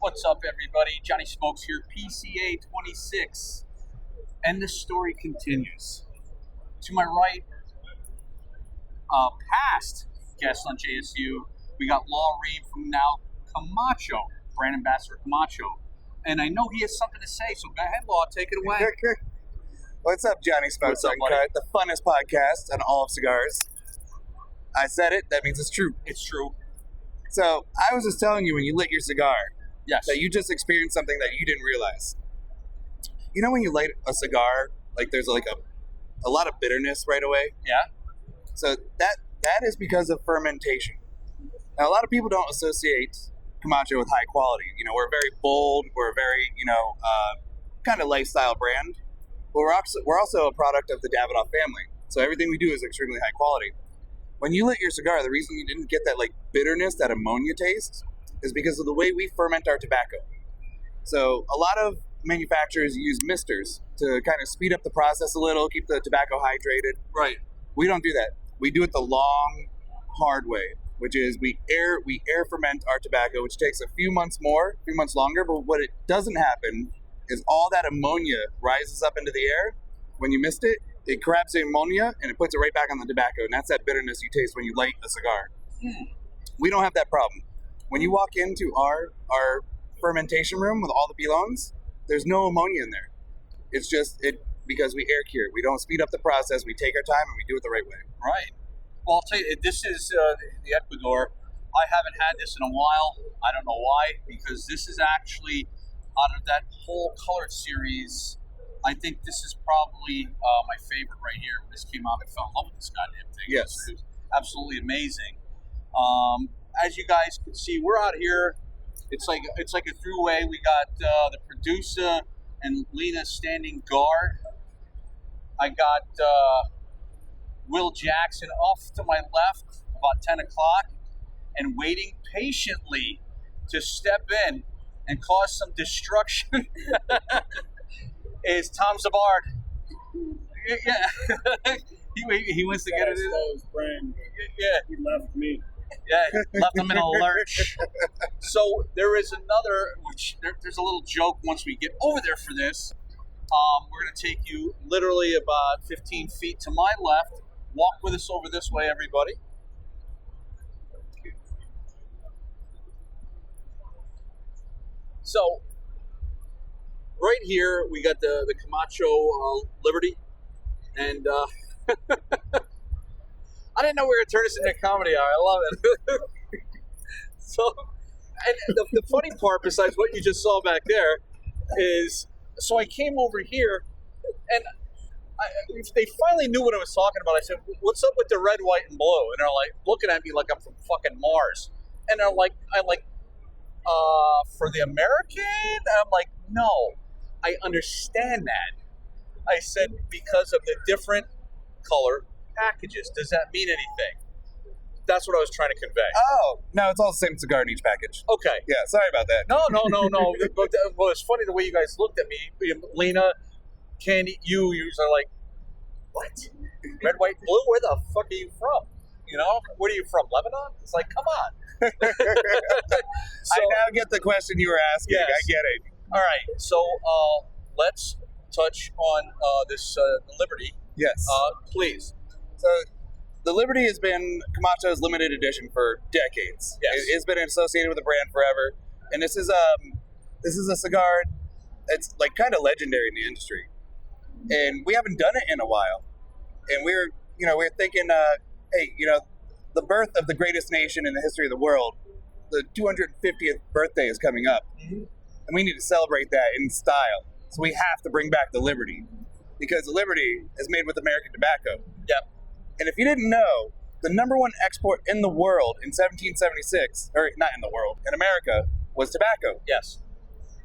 What's up, everybody? Johnny Smokes here, PCA26. And the story continues. To my right, past guest on JSU, we got Ream from now Camacho, brand ambassador Camacho. And I know he has something to say, so go ahead, Law, take it away. What's up, Johnny Smokes Uncut, the funnest podcast on all of cigars. I said it, that means it's true. It's true. So, I was just telling you when you lit your cigar, Yes. that you just experienced something that you didn't realize. You know when you light a cigar, like there's like a lot of bitterness right away? Yeah. So that is because of fermentation. Now, a lot of people don't associate Camacho with high quality. You know, we're very bold, we're a very, kind of lifestyle brand. But we're also a product of the Davidoff family. So everything we do is extremely high quality. When you lit your cigar, the reason you didn't get that like bitterness, that ammonia taste, is because of the way we ferment our tobacco. So a lot of manufacturers use misters to kind of speed up the process a little, keep the tobacco hydrated. Right. We don't do that. We do it the long, hard way, which is we air ferment our tobacco, which takes a few months longer. But what it doesn't happen is all that ammonia rises up into the air. When you mist it, it grabs the ammonia and it puts it right back on the tobacco. And that's that bitterness you taste when you light a cigar. We don't have that problem. When you walk into our fermentation room with all the pilons, there's no ammonia in there. It's just because we air cure. We don't speed up the process. We take our time and we do it the right way. Right. Well, I'll tell you, this is the Ecuador. I haven't had this in a while. I don't know why, because this is actually out of that whole colored series. I think this is probably my favorite right here. When this came out, I fell in love with this goddamn thing. Yes. It was absolutely amazing. As you guys can see, we're out here. It's like a throughway. We got the producer and Lena standing guard. I got Will Jackson off to my left, about 10 o'clock, and waiting patiently to step in and cause some destruction is Tom Zabard. Yeah. he wants to get it in. Yeah. He left me. Yeah, left them in a lurch. So there is another, which there's a little joke once we get over there for this. We're going to take you literally about 15 feet to my left. Walk with us over this way, everybody. So right here, we got the Camacho Liberty. And I didn't know we were going to turn this into a comedy hour. I love it. So, and the funny part, besides what you just saw back there, is, so I came over here, and they finally knew what I was talking about. I said, what's up with the red, white, and blue? And they're like, looking at me like I'm from fucking Mars. And they're like, for the American? And I'm like, no, I understand that. I said, because of the different color packages. Does that mean anything? That's what I was trying to convey. Oh, no, it's all the same cigar in each package. Okay. Yeah, sorry about that. No. But well, it's funny the way you guys looked at me. Lena, Candy, you are like, what? Red, white, blue? Where the fuck are you from? You know? Where are you from? Lebanon? It's like, come on. I now get the question you were asking. Yes. I get it. All right. So let's touch on this Liberty. Yes. Please. So, the Liberty has been Camacho's limited edition for decades. Yes. It's been associated with the brand forever, and this is a cigar that's like kind of legendary in the industry, and we haven't done it in a while. And we're thinking, hey, the birth of the greatest nation in the history of the world, the 250th birthday is coming up, and we need to celebrate that in style. So we have to bring back the Liberty, because the Liberty is made with American tobacco. Yep. And if you didn't know, the number one export in the world in 1776, or not in the world, in America, was tobacco. Yes.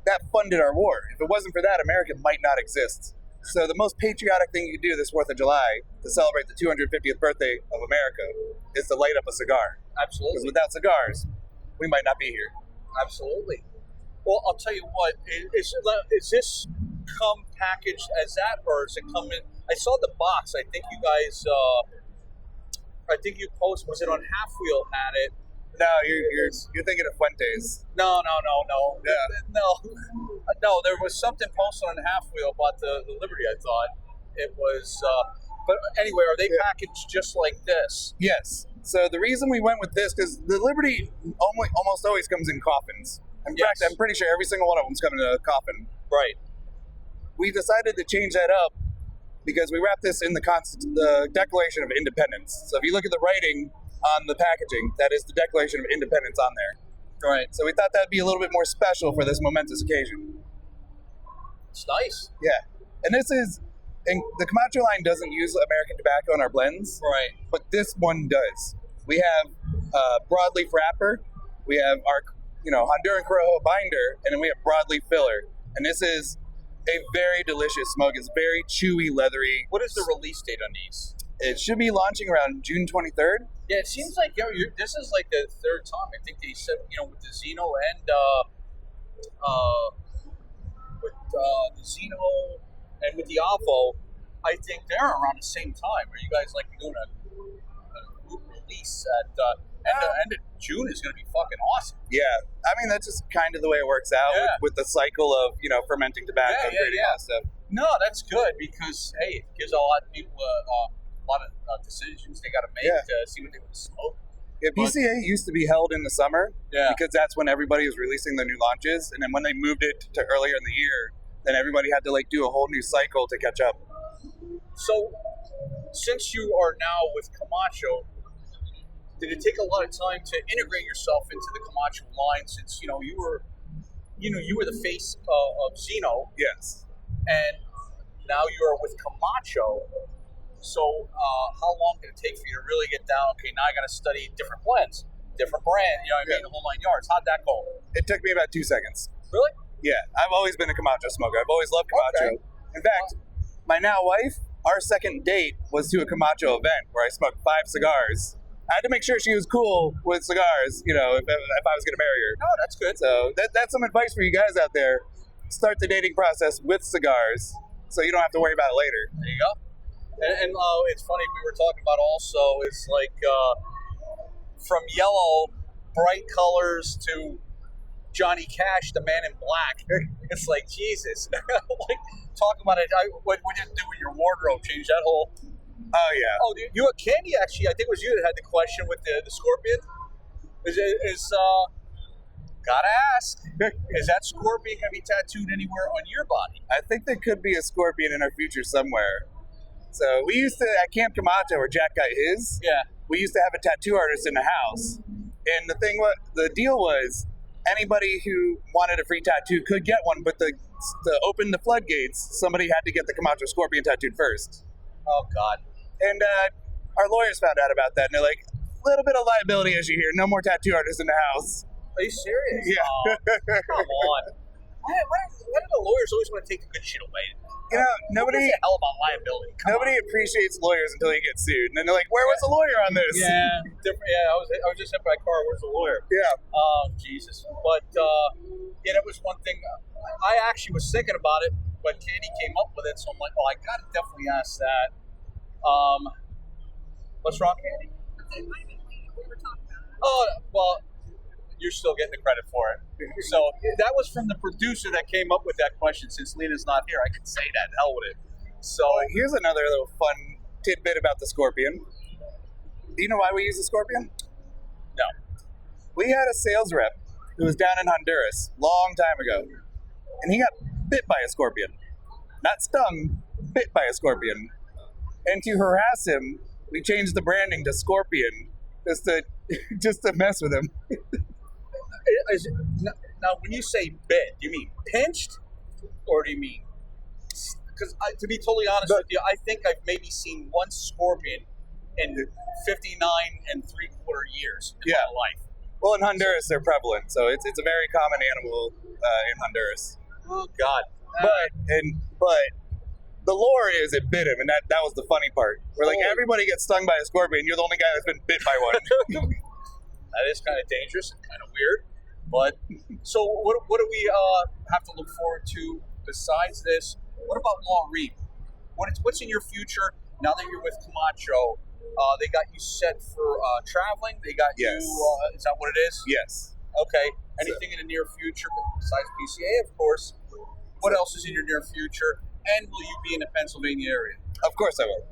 That funded our war. If it wasn't for that, America might not exist. So the most patriotic thing you can do this 4th of July to celebrate the 250th birthday of America is to light up a cigar. Absolutely. Because without cigars, we might not be here. Absolutely. Well, I'll tell you what, is this come packaged as that, or does it come in? I saw the box. I think you guys, I think you posted, was it on Half Wheel had it, No, you're thinking of Fuentes. No. Yeah. No, there was something posted on Half Wheel about the Liberty, I thought. It was, but anyway, are they packaged just like this? Yes. So the reason we went with this, because the Liberty almost always comes in coffins. In fact, I'm pretty sure every single one of them's coming in a coffin. Right. We decided to change that up because we wrapped this in the Declaration of Independence. So if you look at the writing on the packaging, that is the Declaration of Independence on there. Right. So we thought that'd be a little bit more special for this momentous occasion. It's nice. Yeah. And the Camacho line doesn't use American tobacco in our blends. Right. But this one does. We have broadleaf wrapper, we have our Honduran Corojo binder, and then we have broadleaf filler. And this is a very delicious smoke. It's very chewy, leathery. What is the release date on these? It should be launching around June 23rd. Yeah, it seems like this is like the third time. I think they said, with the Zeno and with the Zeno and with the Avo, I think they're around the same time. Are you guys like doing a group release at end of June is going to be fucking awesome. Yeah, I mean that's just kind of the way it works out with the cycle of fermenting tobacco and creating all that stuff. No, that's good because hey, it gives a lot of people a lot of decisions they got to make to see what they want to smoke. Yeah, PCA used to be held in the summer because that's when everybody was releasing their new launches, and then when they moved it to earlier in the year, then everybody had to do a whole new cycle to catch up. So, since you are now with Camacho, did it take a lot of time to integrate yourself into the Camacho line? Since you were the face of Zeno, yes, and now you are with Camacho. So, how long did it take for you to really get down? Okay, now I got to study different blends, different brand. The whole 9 yards. How'd that go? It took me about 2 seconds. Really? Yeah, I've always been a Camacho smoker. I've always loved Camacho. Okay. In fact, my now wife, our second date was to a Camacho event where I smoked 5 cigars. I had to make sure she was cool with cigars, if I was going to marry her. No, that's good. So that's some advice for you guys out there. Start the dating process with cigars so you don't have to worry about it later. There you go. And it's funny, we were talking about also, it's like from yellow, bright colors to Johnny Cash, the Man in Black. It's like, Jesus. Talk about it. What did it do with your wardrobe change? That whole... Oh, yeah. Oh, Candy, actually, I think it was you that had the question with the scorpion. Gotta ask, is that scorpion going to be tattooed anywhere on your body? I think there could be a scorpion in our future somewhere. So we used to, at Camp Camacho, where Jack got his, we used to have a tattoo artist in the house. And the deal was, anybody who wanted a free tattoo could get one, but to open the floodgates, somebody had to get the Camacho scorpion tattooed first. Oh, God. And our lawyers found out about that, and they're like, a little bit of liability issue here. No more tattoo artists in the house. Are you serious? Yeah. Oh, come on. Why do the lawyers always want to take the good shit away? Nobody... Who gives a hell about liability? Nobody appreciates lawyers until you get sued. And then they're like, where was the lawyer on this? Yeah, different. Yeah, I was just hit by a car. Where's the lawyer? Yeah. Oh, Jesus. But, that was one thing. I actually was thinking about it, but Candy came up with it, so I'm like, oh, I got to definitely ask that. What's wrong, Candy? It might have been late. We were talking about it. Oh, well, you're still getting the credit for it. So that was from the producer that came up with that question. Since Lena's not here, I can say that. Hell with it. So here's another little fun tidbit about the scorpion. Do you know why we use the scorpion? No. We had a sales rep who was down in Honduras a long time ago, and he got bit by a scorpion. Not stung, bit by a scorpion. And to harass him, we changed the branding to Scorpion just to mess with him. Now, when you say bit, do you mean pinched, or do you mean? Because to be totally honest with you, I think I've maybe seen one scorpion in 59 and 3/4 years in my life. Well, in Honduras, they're prevalent, so it's a very common animal in Honduras. Oh God! But the lore is it bit him, and that was the funny part. Where everybody gets stung by a scorpion, you're the only guy that's been bit by one. That is kind of dangerous and kind of weird. But so what do we have to look forward to besides this? What about Ream? What's in your future now that you're with Camacho? They got you set for traveling. They got Yes. you. Is that what it is? Yes. Okay. Anything in the near future besides PCA, of course? What else is in your near future? And will you be in the Pennsylvania area? Of course I will.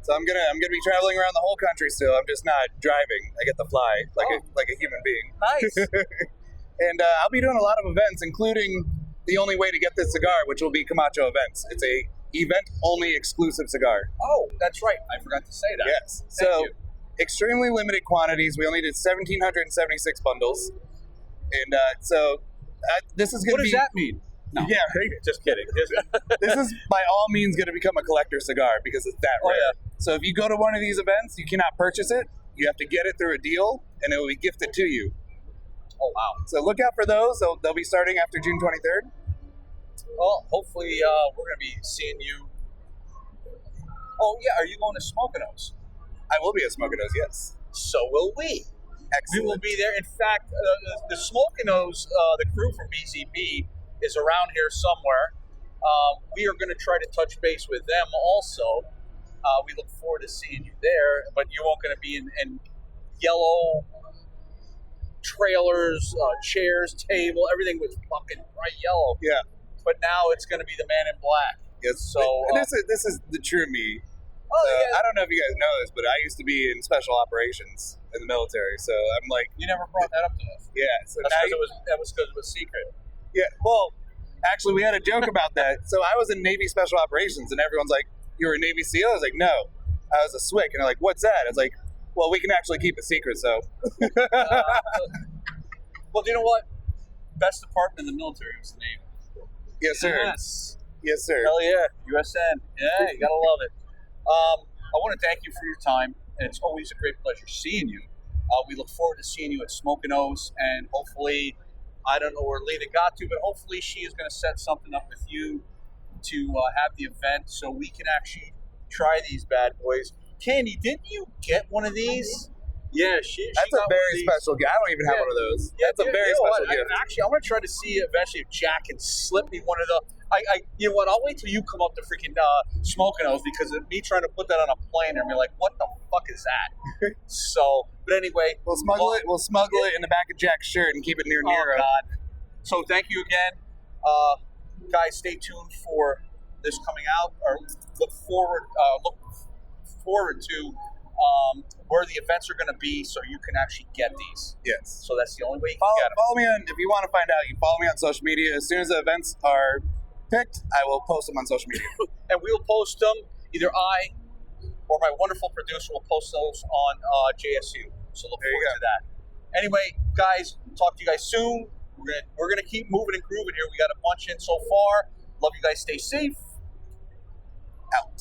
So I'm gonna be traveling around the whole country still. I'm just not driving. I get to fly like a human being. Nice. And I'll be doing a lot of events, including the only way to get this cigar, which will be Camacho events. It's a event-only exclusive cigar. Oh, that's right. I forgot to say that. Yes. Thank So you. extremely limited quantities. We only did 1,776 bundles, and this is What gonna does be. that mean? No. Yeah, right. Just kidding. This is by all means going to become a collector cigar because it's that Oh, rare. yeah. So if you go to one of these events, you cannot purchase it. You have to get it through a deal, and it will be gifted to you. Oh, wow. So look out for those. They'll be starting after June 23rd. Well, hopefully we're going to be seeing you. Oh, yeah. Are you going to Smokinos? I will be at Smokinos, yes. So will we. Excellent. We will be there. In fact, the Smokinos, the crew from BZB, is around here somewhere. We are going to try to touch base with them also. We look forward to seeing you there, but you won't going to be in yellow trailers, chairs, table, everything was fucking bright yellow. Yeah. But now it's going to be the man in black. Yes. So this is the true me. oh So, yeah, I don't know if you guys know this, but I used to be in special operations in the military. So I'm like, you never brought that up to us. yeah. So That's now because that was because it was secret. yeah. Well, actually, we had a joke about that. So I was in Navy special operations, and everyone's like, "You were a Navy SEAL?" I was like, "No, I was a SWIC." And they're like, "What's that?" I was like, "Well, we can actually keep it secret." So Well, you know what? Best department in the military was the Navy. yes, sir. Yes. Yes, sir. Hell yeah. USN. Yeah, you gotta love it. I want to thank you for your time, and it's always a great pleasure seeing you. We look forward to seeing you at Smokin' O's, and hopefully, I don't know where Lena got to, but hopefully she is going to set something up with you to have the event so we can actually try these bad boys. Candy, didn't you get one of these? Yeah, she That's got a one very of these. special gift. I don't even have Yeah. one of those. Yeah, That's a very you know special what? gift. Actually, I'm gonna try to see eventually if Jack can slip me one of the. You know what? I'll wait till you come up to freaking Smoking O's because of me trying to put that on a plane and be like, what the fuck is that? So, but anyway, We'll smuggle it. We'll smuggle it in the back of Jack's shirt and keep it near oh Nero. God. So thank you again, guys. Stay tuned for this coming out, or look forward to where the events are going to be, so you can actually get these. Yes. So that's the only way you Follow, can get them. follow me on if you want to find out. You follow me on social media. As soon as the events are picked, I will post them on social media. And we'll post them. Either I or my wonderful producer will post those on JSU. So look There you forward to that. Anyway, guys, talk to you guys soon. We're gonna keep moving and grooving here. We got a bunch in so far. Love you guys. Stay safe. Out.